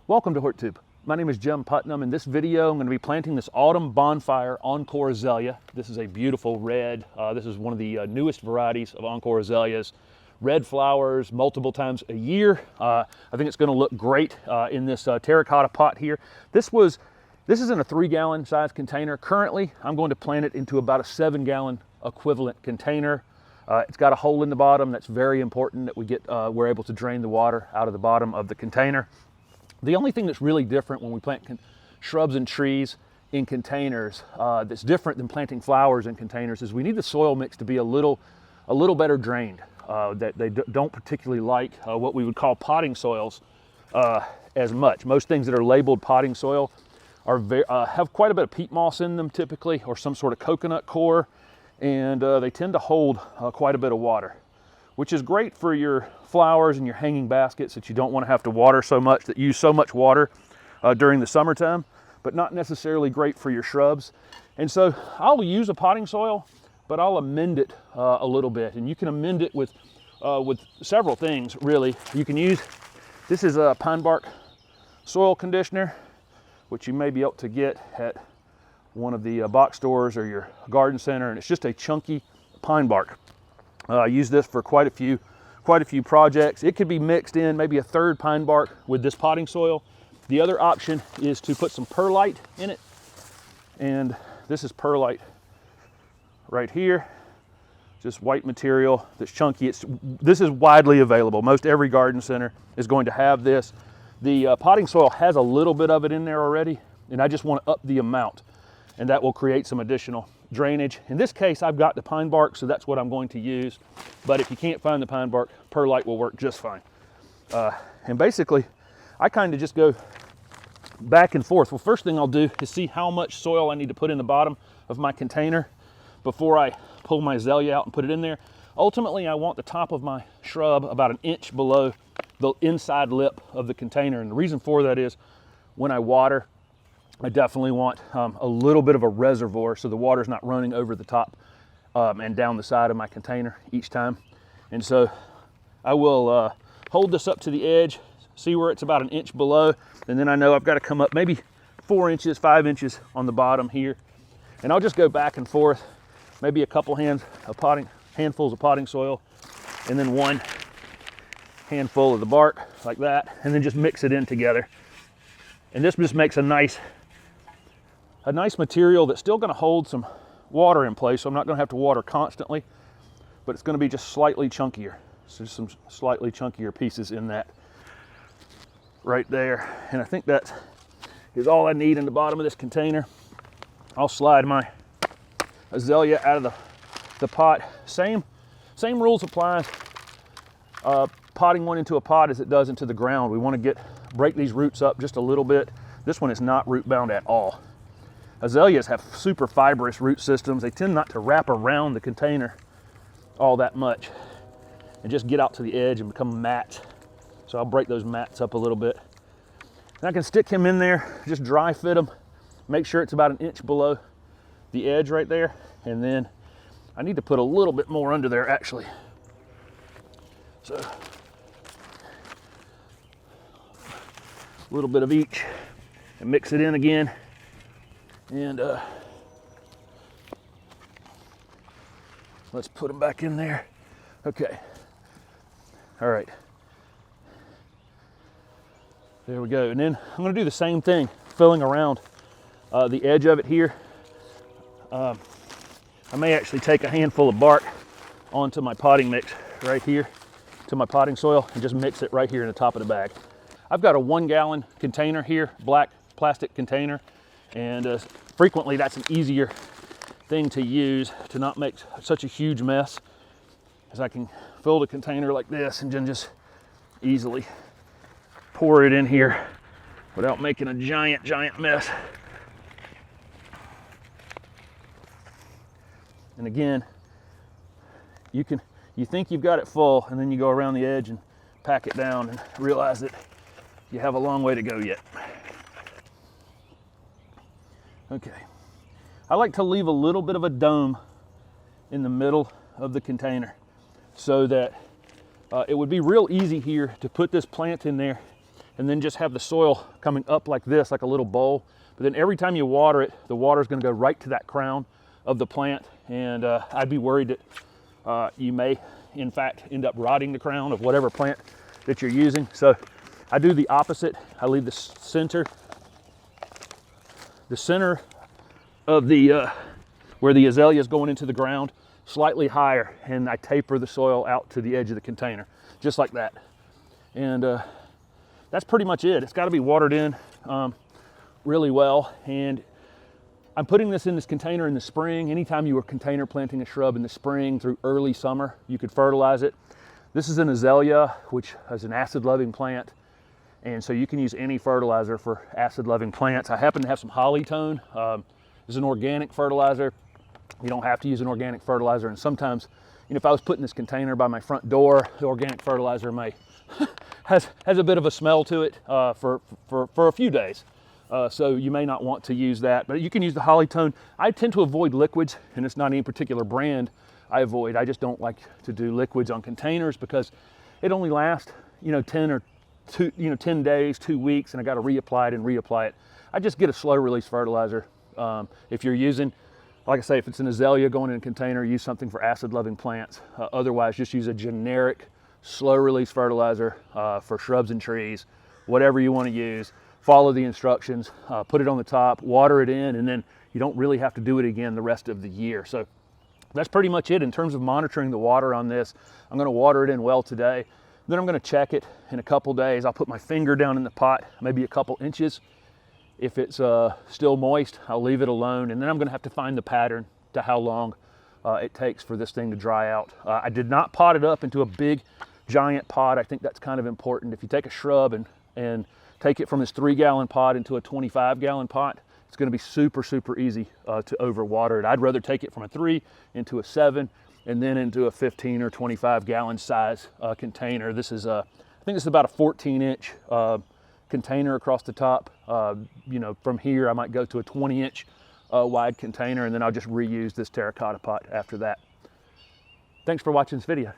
Welcome to HortTube. My name is Jim Putnam. In this video, I'm going to be planting this Autumn Bonfire Encore Azalea. This is a beautiful red. This is one of the newest varieties of Encore Azaleas. Red flowers multiple times a year. I think it's going to look great in this terracotta pot here. This is in a 3-gallon size container. Currently, I'm going to plant it into about a 7-gallon equivalent container. It's got a hole in the bottom. That's very important that we're able to drain the water out of the bottom of the container. The only thing that's really different when we plant shrubs and trees in containers that's different than planting flowers in containers is we need the soil mix to be a little better drained. That they don't particularly like what we would call potting soils as much. Most things that are labeled potting soil have quite a bit of peat moss in them typically, or some sort of coconut core, and they tend to hold quite a bit of water, which is great for your flowers and your hanging baskets that you don't want to have to water so much, that use so much water during the summertime, but not necessarily great for your shrubs. And so I'll use a potting soil, but I'll amend it a little bit. And you can amend it with several things, really. You can use, this is a pine bark soil conditioner, which you may be able to get at one of the box stores or your garden center, and it's just a chunky pine bark. I use this for quite a few projects. It could be mixed in, maybe a third pine bark with this potting soil. The other option is to put some perlite in it, and this is perlite right here, just white material that's chunky. This is widely available. Most every garden center is going to have this. The potting soil has a little bit of it in there already, and I just want to up the amount, and that will create some additional drainage. In this case, I've got the pine bark, so that's what I'm going to use. But if you can't find the pine bark, perlite will work just fine. And basically, I kind of just go back and forth. Well, first thing I'll do is see how much soil I need to put in the bottom of my container before I pull my azalea out and put it in there. Ultimately, I want the top of my shrub about an inch below the inside lip of the container. And the reason for that is when I water, I definitely want a little bit of a reservoir so the water's not running over the top and down the side of my container each time. And so I will hold this up to the edge, see where it's about an inch below, and then I know I've got to come up maybe 4 inches, 5 inches on the bottom here. And I'll just go back and forth, maybe a couple handfuls of potting soil, and then one handful of the bark like that, and then just mix it in together. And this just makes a nice material that's still going to hold some water in place, so I'm not going to have to water constantly, but it's going to be just slightly chunkier. So just some slightly chunkier pieces in that right there. And I think that is all I need in the bottom of this container. I'll slide my azalea out of the pot. Same rules apply potting one into a pot as it does into the ground. We want to break these roots up just a little bit. This one is not root bound at all. Azaleas have super fibrous root systems. They tend not to wrap around the container all that much and just get out to the edge and become mats. So I'll break those mats up a little bit. And I can stick him in there, just dry fit him, make sure it's about an inch below the edge right there. And then I need to put a little bit more under there actually. So a little bit of each and mix it in again. And let's put them back in there. Okay. All right. There we go. And then I'm going to do the same thing, filling around the edge of it here. I may actually take a handful of bark onto my potting mix right here, to my potting soil, and just mix it right here in the top of the bag. I've got a 1-gallon container here, black plastic container, and frequently that's an easier thing to use to not make such a huge mess, as I can fill the container like this and then just easily pour it in here without making a giant mess. And again, you think you've got it full, and then you go around the edge and pack it down and realize that you have a long way to go yet. Okay, I like to leave a little bit of a dome in the middle of the container so that it would be real easy here to put this plant in there and then just have the soil coming up like this, like a little bowl. But then every time you water it, the water is going to go right to that crown of the plant, and I'd be worried that you may, in fact, end up rotting the crown of whatever plant that you're using. So I do the opposite. I leave the center of the where the azalea is going into the ground slightly higher, and I taper the soil out to the edge of the container, just like that. And that's pretty much it. It's got to be watered in really well. And I'm putting this in this container in the spring. Anytime you were container planting a shrub in the spring through early summer, you could fertilize it. This is an azalea, which is an acid-loving plant, and so you can use any fertilizer for acid-loving plants. I happen to have some holly-tone. It's an organic fertilizer. You don't have to use an organic fertilizer, and sometimes, you know, if I was putting this container by my front door, the organic fertilizer may has a bit of a smell to it for a few days. So you may not want to use that, but you can use the holly-tone. I tend to avoid liquids, and it's not any particular brand I avoid. I just don't like to do liquids on containers because it only lasts, you know, 10 days, 2 weeks, and I got to reapply it and reapply it. I just get a slow release fertilizer. If you're using, like I say, if it's an azalea going in a container, use something for acid-loving plants. Otherwise, just use a generic slow release fertilizer for shrubs and trees, whatever you want to use. Follow the instructions, put it on the top, water it in, and then you don't really have to do it again the rest of the year. So that's pretty much it in terms of monitoring the water on this. I'm going to water it in well today. Then I'm going to check it in a couple days. I'll put my finger down in the pot, maybe a couple inches. If it's still moist, I'll leave it alone. And then I'm going to have to find the pattern to how long it takes for this thing to dry out. I did not pot it up into a big, giant pot. I think that's kind of important. If you take a shrub and take it from this 3-gallon pot into a 25-gallon pot, it's going to be super, super easy to overwater it. I'd rather take it from a 3 into a 7 and then into a 15 or 25-gallon size container. This is I think this is about a 14-inch container across the top. You know, from here I might go to a 20-inch wide container, and then I'll just reuse this terracotta pot after that. Thanks for watching this video.